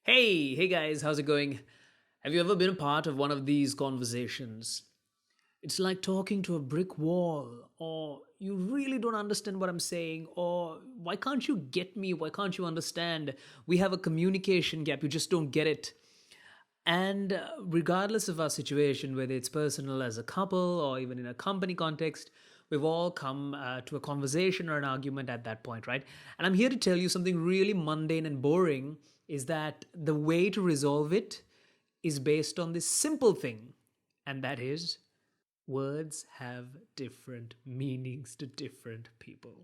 Hey guys, how's it going? Have you ever been a part of one of these conversations? It's like talking to a brick wall, or you really don't understand what I'm saying, or why can't you get me? Why can't you understand? We have a communication gap, you just don't get it. And regardless of our situation, whether it's personal as a couple or even in a company context, we've all come to a conversation or an argument at that point, right? And I'm here to tell you something really mundane and boring is that the way to resolve it is based on this simple thing, and that is words have different meanings to different people.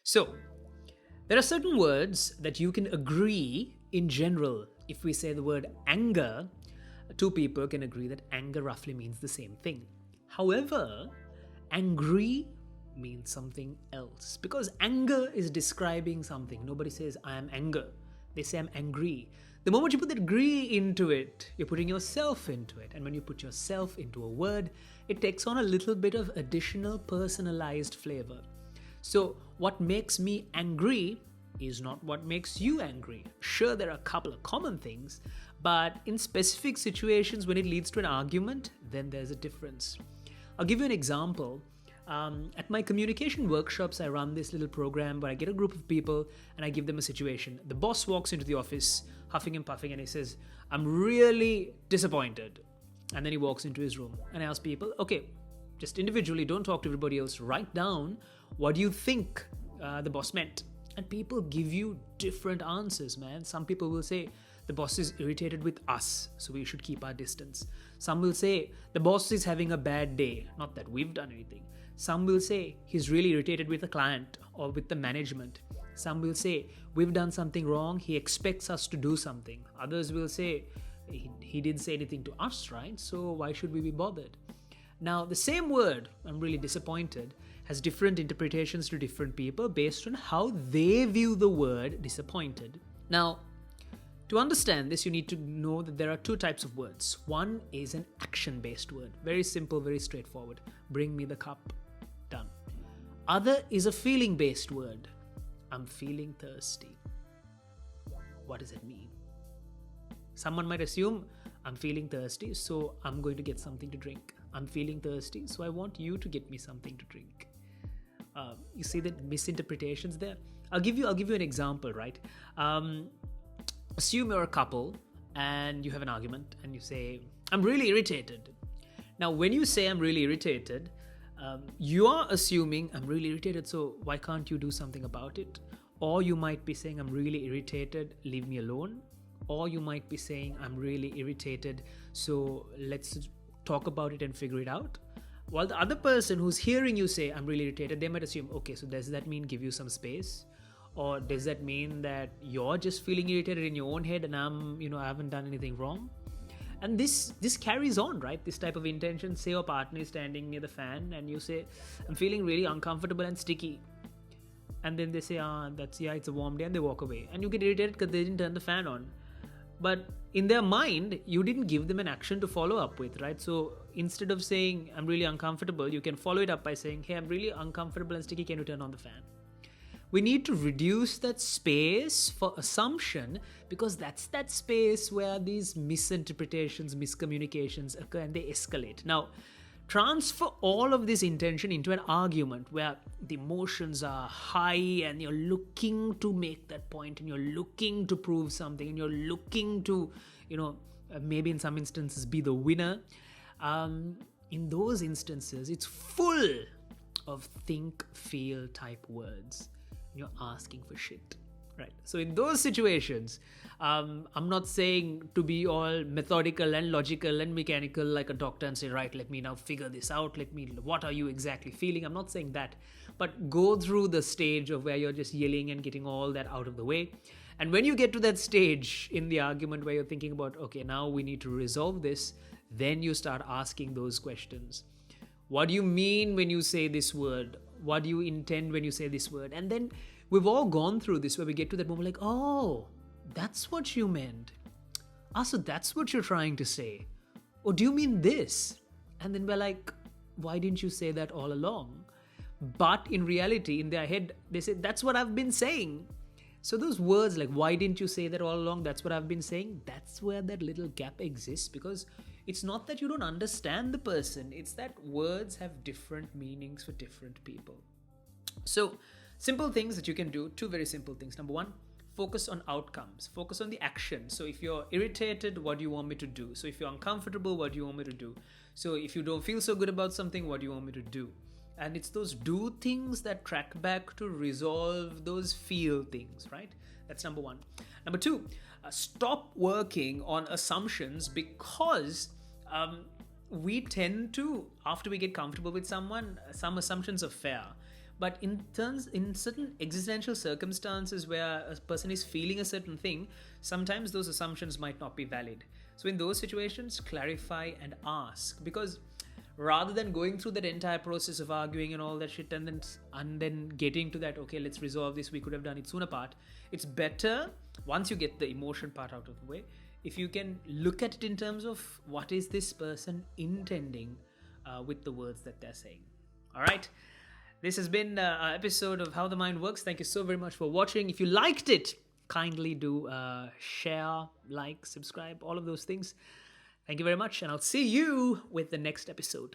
So, there are certain words that you can agree in general. If we say the word anger, two people can agree that anger roughly means the same thing. However, angry means something else because anger is describing something. Nobody says, I am anger. They say, I'm angry. The moment you put that agree into it, you're putting yourself into it. And when you put yourself into a word, it takes on a little bit of additional personalized flavor. So, what makes me angry is not what makes you angry. Sure, there are a couple of common things, but in specific situations when it leads to an argument, then there's a difference. I'll give you an example. At my communication workshops, I run this little program where I get a group of people and I give them a situation. The boss walks into the office, huffing and puffing, and he says, I'm really disappointed. And then he walks into his room and I ask people, okay, just individually, don't talk to everybody else. Write down what do you think the boss meant. And people give you different answers, man. Some people will say, the boss is irritated with us, so we should keep our distance. Some will say, the boss is having a bad day, not that we've done anything. Some will say, he's really irritated with the client or with the management. Some will say, we've done something wrong, he expects us to do something. Others will say, he didn't say anything to us, right? So why should we be bothered? Now, the same word, I'm really disappointed, has different interpretations to different people based on how they view the word disappointed. Now, to understand this, you need to know that there are two types of words. One is an action-based word. Very simple, very straightforward. Bring me the cup. Done. Other is a feeling-based word. I'm feeling thirsty. What does it mean? Someone might assume, I'm feeling thirsty, so I'm going to get something to drink. I'm feeling thirsty, so I want you to get me something to drink. You see the misinterpretations there? I'll give you an example, right? Assume you're a couple and you have an argument and you say, I'm really irritated. Now, when you say I'm really irritated, you are assuming I'm really irritated, so why can't you do something about it? Or you might be saying, I'm really irritated, leave me alone. Or you might be saying, I'm really irritated, so let's talk about it and figure it out. While the other person who's hearing you say, I'm really irritated, they might assume, okay, so does that mean give you some space? Or does that mean that you're just feeling irritated in your own head and I haven't done anything wrong? And this carries on, right? This type of intention. Say your partner is standing near the fan and you say, I'm feeling really uncomfortable and sticky. And then they say, it's a warm day, and they walk away. And you get irritated because they didn't turn the fan on. But in their mind, you didn't give them an action to follow up with, right? So instead of saying, I'm really uncomfortable, you can follow it up by saying, hey, I'm really uncomfortable and sticky, can you turn on the fan? We need to reduce that space for assumption because that's that space where these misinterpretations, miscommunications occur and they escalate. Now, transfer all of this intention into an argument where the emotions are high and you're looking to make that point and you're looking to prove something and you're looking to, maybe in some instances be the winner. In those instances, it's full of think, feel type words. You're asking for shit, right? So in those situations, I'm not saying to be all methodical and logical and mechanical like a doctor and say, right, let me now figure this out. What are you exactly feeling? I'm not saying that, but go through the stage of where you're just yelling and getting all that out of the way. And when you get to that stage in the argument where you're thinking about, okay, now we need to resolve this, then you start asking those questions. What do you mean when you say this word? What do you intend when you say this word? And then we've all gone through this where we get to that moment like, oh, that's what you meant. So that's what you're trying to say. "Oh, do you mean this?" And then we're like, "Why didn't you say that all along?" But in reality, in their head, they say, "That's what I've been saying." So those words like, "Why didn't you say that all along? That's what I've been saying." That's where that little gap exists, because it's not that you don't understand the person, it's that words have different meanings for different people. So, simple things that you can do, two very simple things. Number one, focus on outcomes, focus on the action. So, if you're irritated, what do you want me to do? So, if you're uncomfortable, what do you want me to do? So, if you don't feel so good about something, what do you want me to do? And it's those do things that track back to resolve those feel things, right? That's number one. Number two, stop working on assumptions, because we tend to, after we get comfortable with someone, some assumptions are fair. But in certain existential circumstances where a person is feeling a certain thing, sometimes those assumptions might not be valid. So in those situations, clarify and ask, because rather than going through that entire process of arguing and all that shit, and then getting to that, okay, let's resolve this, we could have done it sooner part, it's better once you get the emotion part out of the way, if you can look at it in terms of what is this person intending with the words that they're saying. All right, this has been an episode of How the Mind Works. Thank you so very much for watching. If you liked it, kindly do share, like, subscribe, all of those things. Thank you very much, and I'll see you with the next episode.